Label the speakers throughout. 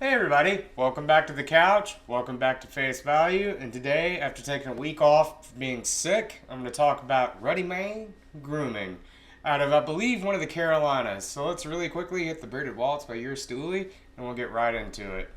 Speaker 1: Hey everybody, welcome back to the couch, welcome back to Face Value, and today, after taking a week off for being sick, I'm going to talk about Ruddy Man Grooming out of, I believe, one of the Carolinas. So let's really quickly hit the Bearded Waltz by yours truly, and we'll get right into it.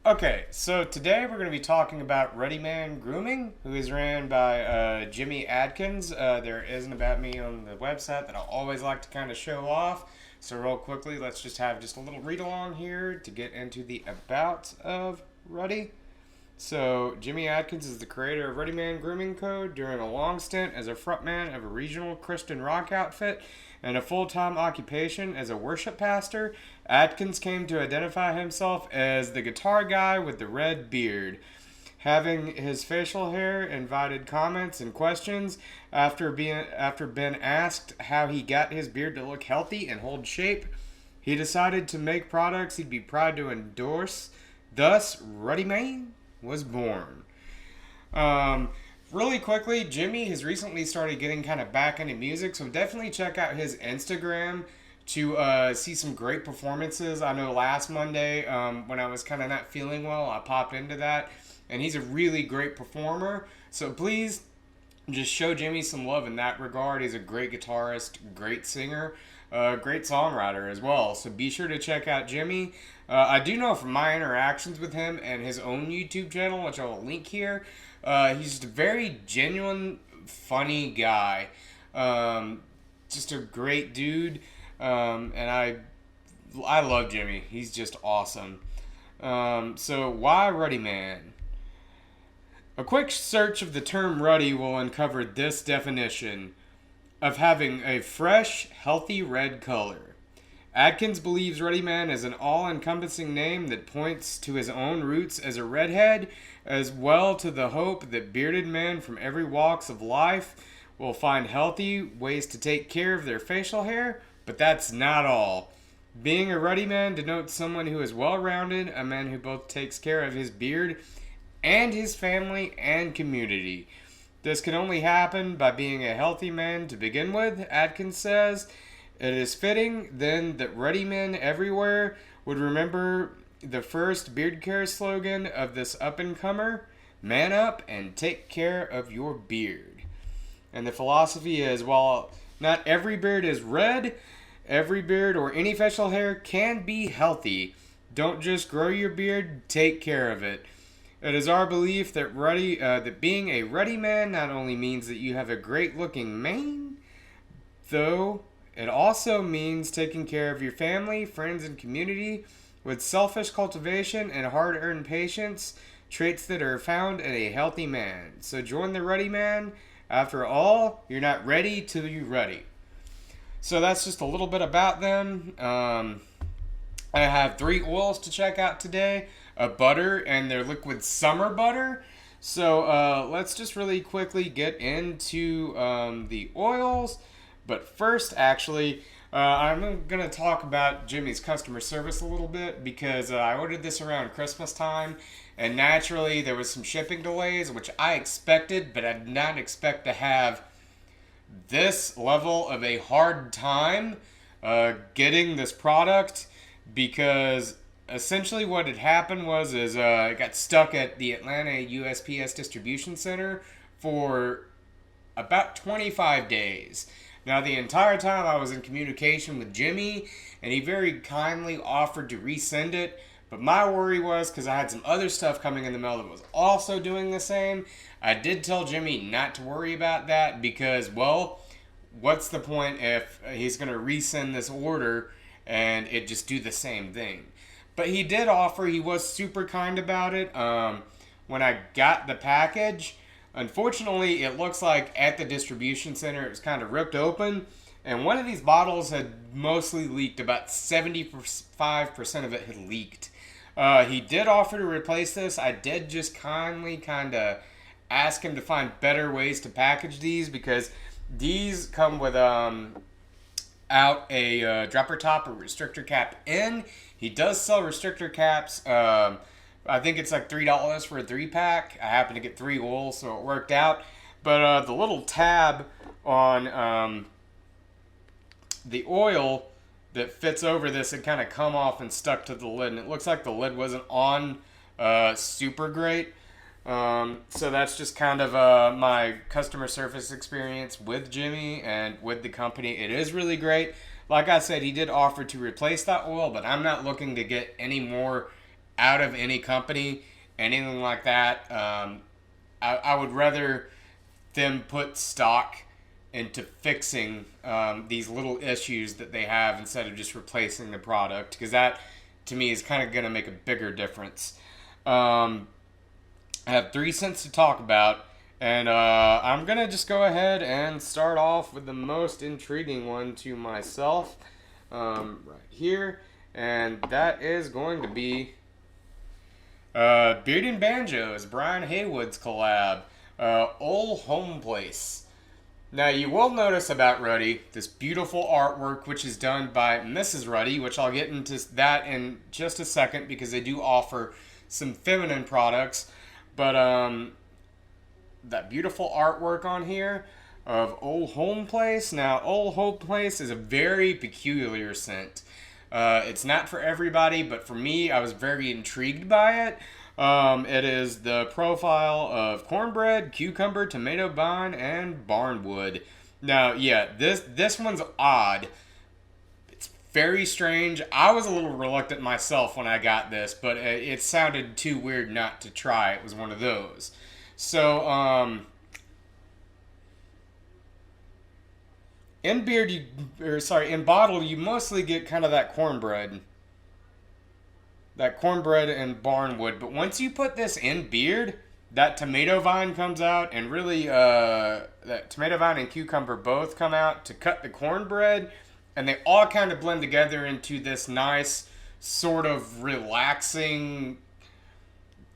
Speaker 1: Okay, so today we're going to be talking about Ruddy Man Grooming, who is ran by Jimmy Adkins. There isn't about me on the website that I always like to kind of show off. So real quickly, let's just have just a little read along here to get into the about of Ruddy. So, Jimmy Adkins is the creator of Ruddy Man Grooming Code during a long stint as a frontman of a regional Christian rock outfit and a full-time occupation as a worship pastor. Adkins came to identify himself as the guitar guy with the red beard. Having his facial hair invited comments and questions after being asked how he got his beard to look healthy and hold shape. He decided to make products he'd be proud to endorse. Thus, Ruddy Man was born. Really quickly, Jimmy has recently started getting kind of back into music, so definitely check out his Instagram to see some great performances. I know last Monday, when I was kind of not feeling well, I popped into that, and he's a really great performer. So please just show Jimmy some love in that regard. He's a great guitarist, great singer, great songwriter as well. So be sure to check out Jimmy. I do know from my interactions with him and his own YouTube channel, which I will link here, he's just a very genuine, funny guy. Just a great dude. And I love Jimmy. He's just awesome. So why Ruddy Man? A quick search of the term ruddy will uncover this definition of having a fresh, healthy red color. Adkins believes Ruddy Man is an all-encompassing name that points to his own roots as a redhead, as well to the hope that bearded men from every walks of life will find healthy ways to take care of their facial hair, but that's not all. Being a Ruddy Man denotes someone who is well-rounded, a man who both takes care of his beard and his family and community. This can only happen by being a healthy man to begin with, Adkins says. It is fitting, then, that Ruddy men everywhere would remember the first beard care slogan of this up-and-comer: man up and take care of your beard. And the philosophy is, while not every beard is red, every beard or any facial hair can be healthy. Don't just grow your beard, take care of it. It is our belief that that being a Ruddy man not only means that you have a great-looking mane, though it also means taking care of your family, friends, and community with selfish cultivation and hard-earned patience, traits that are found in a healthy man. So join the Ruddy Man. After all, you're not ready till you're ready. So that's just a little bit about them. I have 3 oils to check out today. A butter and their liquid summer butter. So let's just really quickly get into the oils. But first, actually, I'm going to talk about Jimmy's customer service a little bit because I ordered this around Christmas time, and naturally there was some shipping delays, which I expected, but I did not expect to have this level of a hard time getting this product, because essentially what had happened was it got stuck at the Atlanta USPS distribution center for about 25 days. Now, the entire time I was in communication with Jimmy, and he very kindly offered to resend it. But my worry was, because I had some other stuff coming in the mail that was also doing the same, I did tell Jimmy not to worry about that because, well, what's the point if he's going to resend this order and it just do the same thing? But he did offer, he was super kind about it. When I got the package, unfortunately, it looks like at the distribution center it was kind of ripped open, and one of these bottles had mostly leaked. About 75% of it had leaked. He did offer to replace this. I did just kindly kind of ask him to find better ways to package these, because these come with out a dropper top or restrictor cap in. He does sell restrictor caps. I think it's like $3 for a 3-pack. I happened to get 3 oils, so it worked out. But the little tab on the oil that fits over this had kind of come off and stuck to the lid, and it looks like the lid wasn't on super great. So that's just kind of my customer service experience with Jimmy and with the company. It is really great. Like I said, he did offer to replace that oil, but I'm not looking to get any more out of any company, anything like that. I would rather them put stock into fixing these little issues that they have instead of just replacing the product, because that, to me, is kind of going to make a bigger difference. I have 3 cents to talk about, and I'm going to just go ahead and start off with the most intriguing one to myself right here, and that is going to be Beard and Banjos, Brian Haywood's collab, Old Home Place. Now, you will notice about Ruddy this beautiful artwork, which is done by Mrs. Ruddy, which I'll get into that in just a second because they do offer some feminine products. But that beautiful artwork on here of Old Home Place. Now, Old Home Place is a very peculiar scent. It's not for everybody, but for me, I was very intrigued by it. It is the profile of cornbread, cucumber, tomato vine, and barnwood. Now, yeah, this one's odd. It's very strange. I was a little reluctant myself when I got this, but it sounded too weird not to try. It was one of those. So, in bottle, you mostly get kind of that cornbread and barnwood. But once you put this in beard, that tomato vine comes out, and really, that tomato vine and cucumber both come out to cut the cornbread, and they all kind of blend together into this nice, sort of relaxing,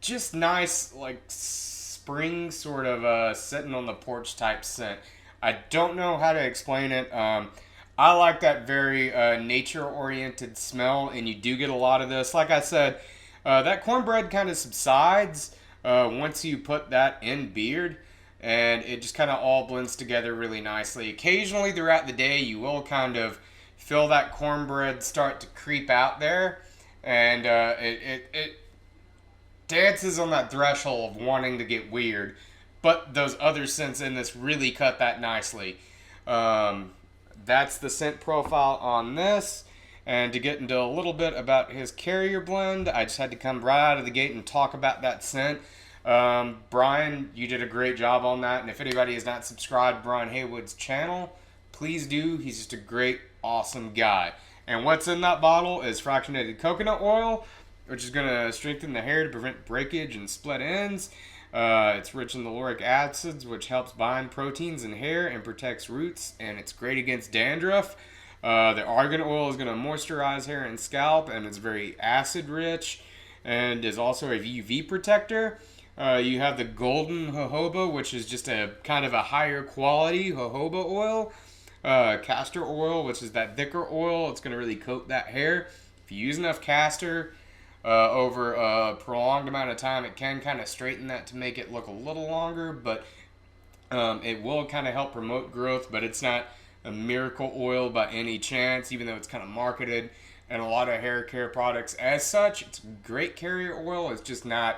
Speaker 1: just nice, like spring sort of sitting on the porch type scent. I don't know how to explain it. I like that very nature-oriented smell, and you do get a lot of this. Like I said, that cornbread kind of subsides once you put that in beard, and it just kind of all blends together really nicely. Occasionally throughout the day, you will kind of feel that cornbread start to creep out there, and it dances on that threshold of wanting to get weird, but those other scents in this really cut that nicely. That's the scent profile on this. And to get into a little bit about his carrier blend, I just had to come right out of the gate and talk about that scent. Brian, you did a great job on that. And if anybody has not subscribed to Brian Haywood's channel, please do. He's just a great, awesome guy. And what's in that bottle is fractionated coconut oil, which is going to strengthen the hair to prevent breakage and split ends. It's rich in the lauric acids, which helps bind proteins in hair and protects roots, and it's great against dandruff. The argan oil is going to moisturize hair and scalp, and it's very acid rich, and is also a UV protector. You have the golden jojoba, which is just a kind of a higher quality jojoba oil. Castor oil, which is that thicker oil. It's going to really coat that hair. If you use enough castor over a prolonged amount of time, it can kind of straighten that to make it look a little longer, but it will kind of help promote growth, but it's not a miracle oil by any chance, even though it's kind of marketed in a lot of hair care products as such. It's great carrier oil. It's just not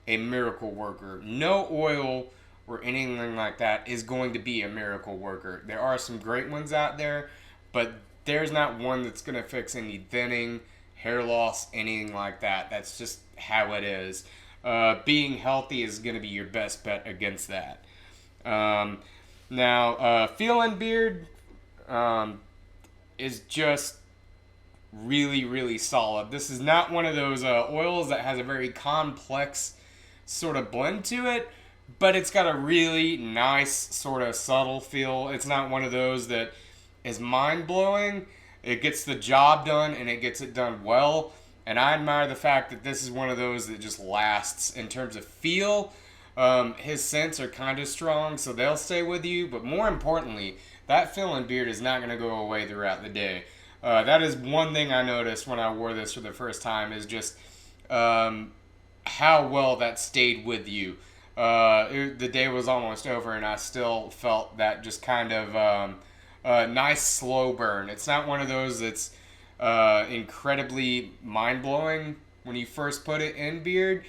Speaker 1: a miracle worker. No oil or anything like that is going to be a miracle worker. There are some great ones out there, but there's not one that's going to fix any thinning, hair loss, anything like that. That's just how it is. Being healthy is going to be your best bet against that. Now, Feel Beard is just really, really solid. This is not one of those oils that has a very complex sort of blend to it, but it's got a really nice sort of subtle feel. It's not one of those that is mind-blowing. It gets the job done, and it gets it done well. And I admire the fact that this is one of those that just lasts in terms of feel. His scents are kind of strong, so they'll stay with you. But more importantly, that feel in beard is not going to go away throughout the day. That is one thing I noticed when I wore this for the first time, is just how well that stayed with you. The day was almost over, and I still felt that just kind of nice slow burn. It's not one of those that's incredibly mind blowing when you first put it in beard,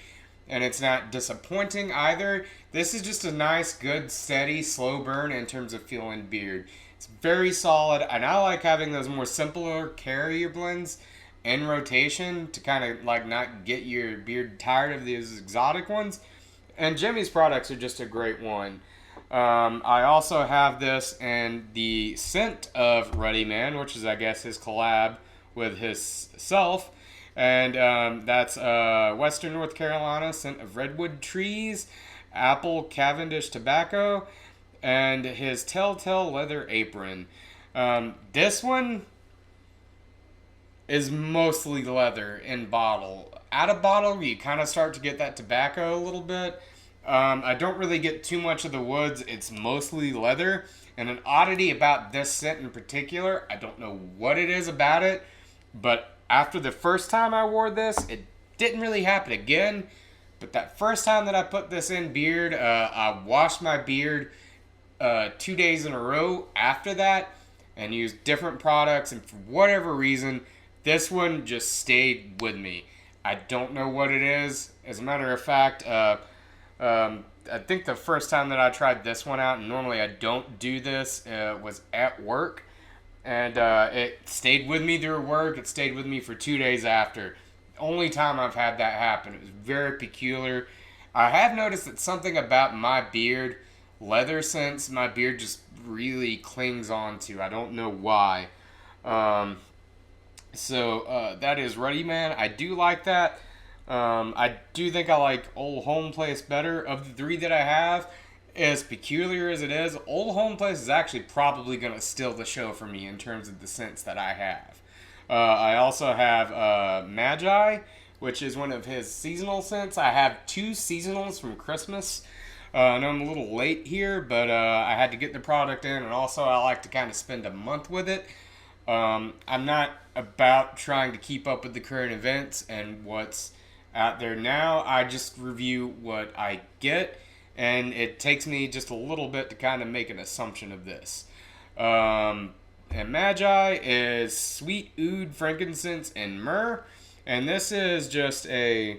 Speaker 1: and it's not disappointing either. This is just a nice, good, steady, slow burn in terms of feeling beard. It's very solid, and I like having those more simpler carrier blends in rotation to kind of like not get your beard tired of these exotic ones. And Jimmy's products are just a great one. I also have this in the scent of Ruddy Man, which is, I guess, his collab with his self. And that's Western North Carolina scent of redwood trees, apple Cavendish tobacco, and his Telltale leather apron. This one is mostly leather in bottle. Out of bottle, you kind of start to get that tobacco a little bit. I don't really get too much of the woods. It's mostly leather. And an oddity about this scent in particular, I don't know what it is about it, but after the first time I wore this, it didn't really happen again. But that first time that I put this in beard, I washed my beard 2 days in a row after that and used different products. And for whatever reason, this one just stayed with me. I don't know what it is. As a matter of fact, I think the first time that I tried this one out, and normally I don't do this, was at work. And it stayed with me through work. It stayed with me for 2 days after. Only time I've had that happen. It was very peculiar. I have noticed that something about my beard, leather scents, my beard just really clings on to. I don't know why. So that is Ruddy Man. I do like that. I do think I like Old Home Place better. Of the three that I have, as peculiar as it is, Old Home Place is actually probably going to steal the show for me in terms of the scents that I have. I also have Magi, which is one of his seasonal scents. I have 2 seasonals from Christmas. I know I'm a little late here, but I had to get the product in, and also I like to kind of spend a month with it. I'm not about trying to keep up with the current events and what's out there now. I just review what I get, and it takes me just a little bit to kind of make an assumption of this. And Magi is sweet oud, frankincense, and myrrh. And this is just a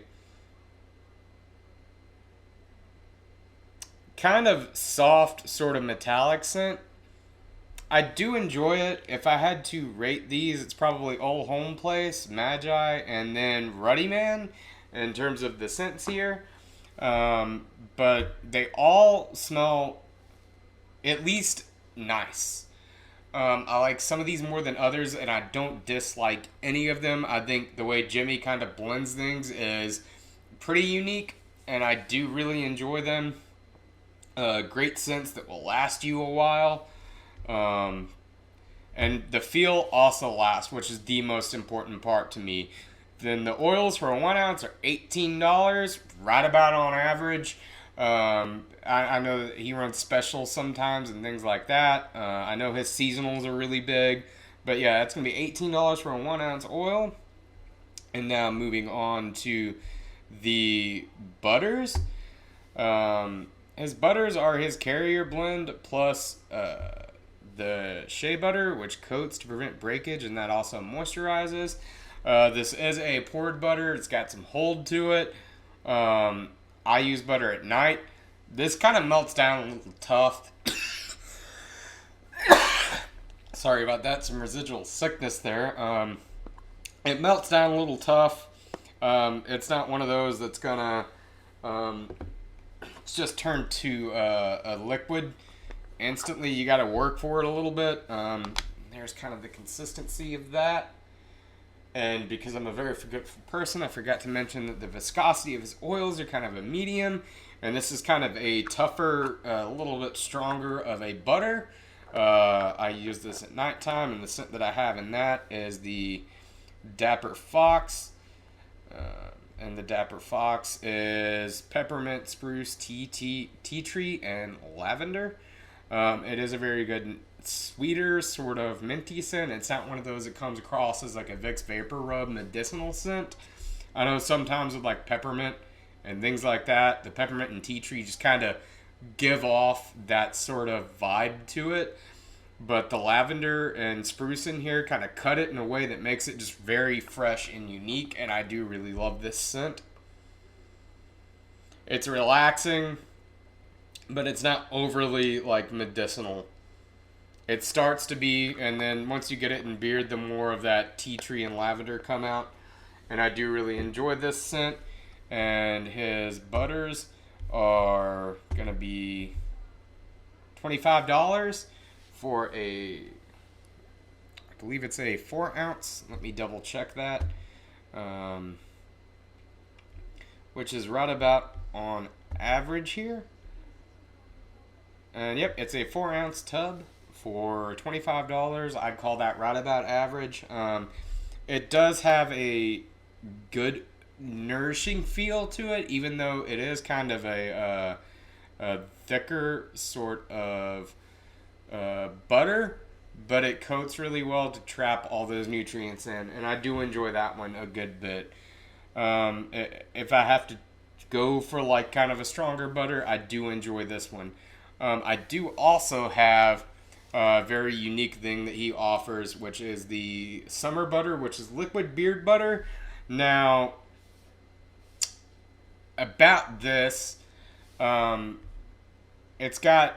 Speaker 1: kind of soft, sort of metallic scent. I do enjoy it. If I had to rate these, it's probably Old Home Place, Magi, and then Ruddy Man in terms of the scents here. But they all smell at least nice. I like some of these more than others, and I don't dislike any of them. I think the way Jimmy kind of blends things is pretty unique, and I do really enjoy them. Great scents that will last you a while. And the feel also lasts, which is the most important part to me. Then the oils for a 1 ounce are $18, right about on average. I know that he runs specials sometimes and things like that. I know his seasonals are really big. But yeah, it's going to be $18 for a 1 ounce oil. And now moving on to the butters. His butters are his carrier blend plus the shea butter, which coats to prevent breakage, and that also moisturizes. This is a poured butter. It's got some hold to it. I use butter at night. This kind of melts down a little tough. Sorry about that. Some residual sickness there. It melts down a little tough. It's not one of those that's gonna just turn to a liquid instantly. You got to work for it a little bit. There's kind of the consistency of that. And because I'm a very forgetful person, I forgot to mention that the viscosity of his oils are kind of a medium. And this is kind of a tougher, a little bit stronger of a butter. I use this at nighttime, and the scent that I have in that is the Dapper Fox. And the Dapper Fox is peppermint, spruce, tea tree, and lavender. It is a very good sweeter, sort of minty scent. It's not one of those that comes across as like a Vicks Vapor Rub medicinal scent. I know sometimes with like peppermint and things like that, the peppermint and tea tree just kind of give off that sort of vibe to it. But the lavender and spruce in here kind of cut it in a way that makes it just very fresh and unique, and I do really love this scent. It's relaxing, but it's not overly like medicinal. It starts to be, and then once you get it in beard, the more of that tea tree and lavender come out. And I do really enjoy this scent. And his butters are going to be $25 for I believe it's a 4 ounce. Let me double check that. Which is right about on average here. And yep, it's a 4 ounce tub for $25. I'd call that right about average. It does have a good nourishing feel to it, even though it is kind of a thicker sort of butter, but it coats really well to trap all those nutrients in, and I do enjoy that one a good bit. If I have to go for like kind of a stronger butter, I do enjoy this one. I do also have a very unique thing that he offers, which is the summer butter, which is liquid beard butter. Now, about this, it's got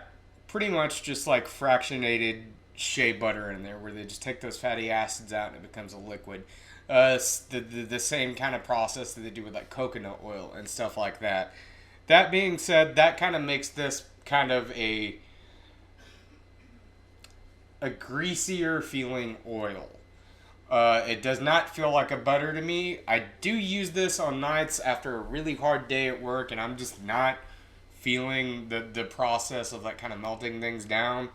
Speaker 1: pretty much just like fractionated shea butter in there, where they just take those fatty acids out and it becomes a liquid. The same kind of process that they do with like coconut oil and stuff like that. That being said, that kind of makes this kind of a greasier feeling oil. It does not feel like a butter to me. I do use this on nights after a really hard day at work and I'm just not feeling the process of like kind of melting things down.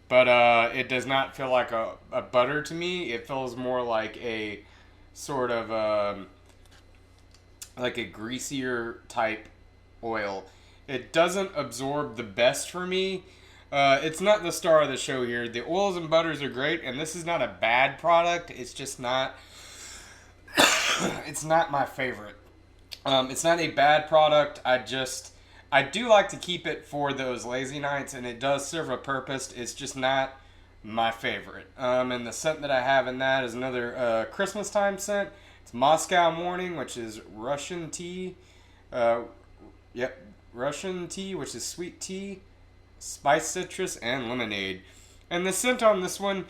Speaker 1: But it does not feel like a butter to me. It feels more like a sort of like a greasier type oil. It doesn't absorb the best for me. It's not the star of the show here. The oils and butters are great, and this is not a bad product. It's just not. It's not my favorite. It's not a bad product. I do like to keep it for those lazy nights, and it does serve a purpose. It's just not my favorite. And the scent that I have in that is another Christmas time scent. It's Moscow Morning, which is Russian tea. Russian tea, which is sweet tea, spiced citrus, and lemonade. And the scent on this one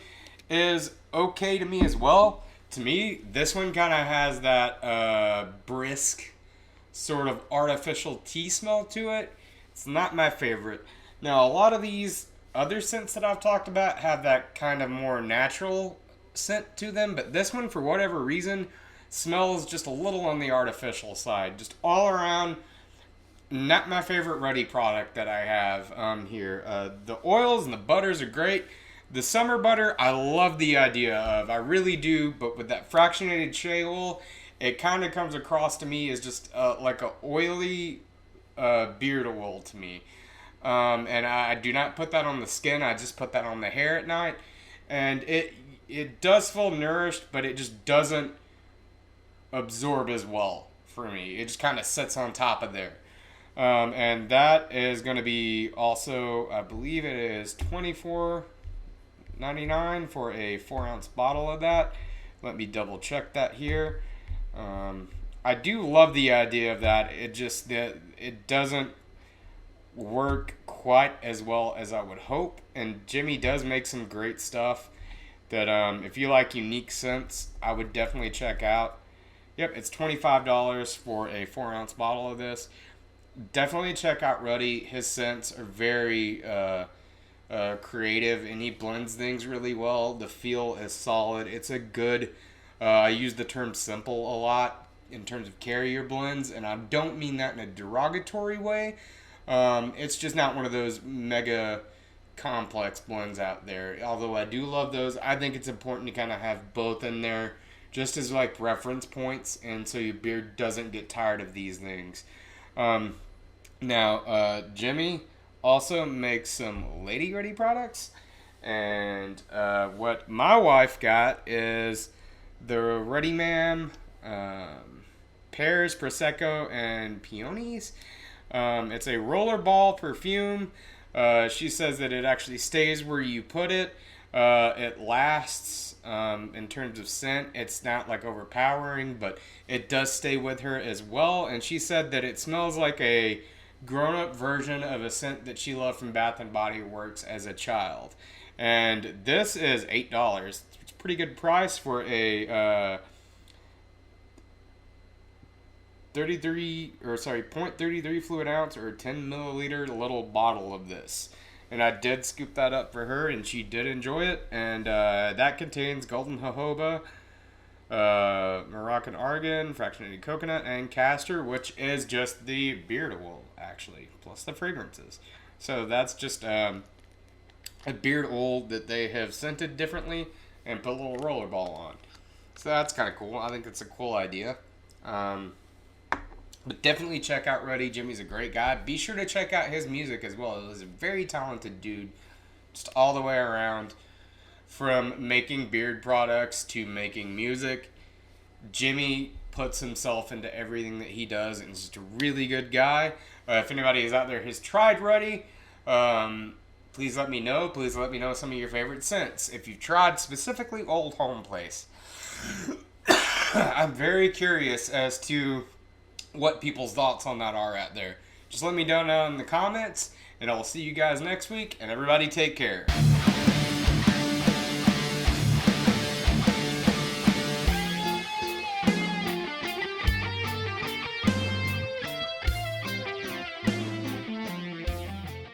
Speaker 1: is okay to me as well. To me, this one kind of has that brisk sort of artificial tea smell to it. It's not my favorite. Now, a lot of these other scents that I've talked about have that kind of more natural scent to them, but this one, for whatever reason, smells just a little on the artificial side. Just all around, not my favorite Ruddy product that I have here. The oils and the butters are great. The summer butter, I love the idea of. I really do, but with that fractionated shea oil, it kind of comes across to me as just like a oily beard oil to me. And I do not put that on the skin. I just put that on the hair at night. And it does feel nourished, but it just doesn't absorb as well for me. It just kind of sits on top of there. And that is going to be also, I believe it is $24.99 for a 4 ounce bottle of that. Let me double check that here. I do love the idea of that. It doesn't work quite as well as I would hope. And Jimmy does make some great stuff that if you like unique scents, I would definitely check out. Yep, it's $25 for a 4 ounce bottle of this. Definitely check out Ruddy. His scents are very creative, and he blends things really well. The feel is solid. It's a good, I use the term simple a lot in terms of carrier blends, and I don't mean that in a derogatory way. It's just not one of those mega complex blends out there. Although I do love those, I think it's important to kind of have both in there just as like reference points, and so your beard doesn't get tired of these things. Now, Jimmy also makes some Lady Ruddy products, And what my wife got is the Ruddy Man pears, prosecco, and peonies. It's a rollerball perfume. She says that it actually stays where you put it. It lasts in terms of scent. It's not like overpowering, but it does stay with her as well. And she said that it smells like a grown-up version of a scent that she loved from Bath and Body Works as a child. And this is $8. It's a pretty good price for a 0.33 fluid ounce or 10 milliliter little bottle of this. And I did scoop that up for her, and she did enjoy it. And that contains golden jojoba, Moroccan argan, fractionated coconut, and castor, which is just the beard oil, actually, plus the fragrances. So that's just a beard oil that they have scented differently and put a little rollerball on. So that's kind of cool. I think it's a cool idea. But definitely check out Ruddy. Jimmy's a great guy. Be sure to check out his music as well. He's a very talented dude, just all the way around. From making beard products to making music, Jimmy puts himself into everything that he does, and is just a really good guy. If anybody is out there has tried Ruddy, please let me know. Please let me know some of your favorite scents. If you've tried specifically Old Home Place, I'm very curious as to what people's thoughts on that are out there. Just let me know down in the comments, and I'll see you guys next week, and everybody take care.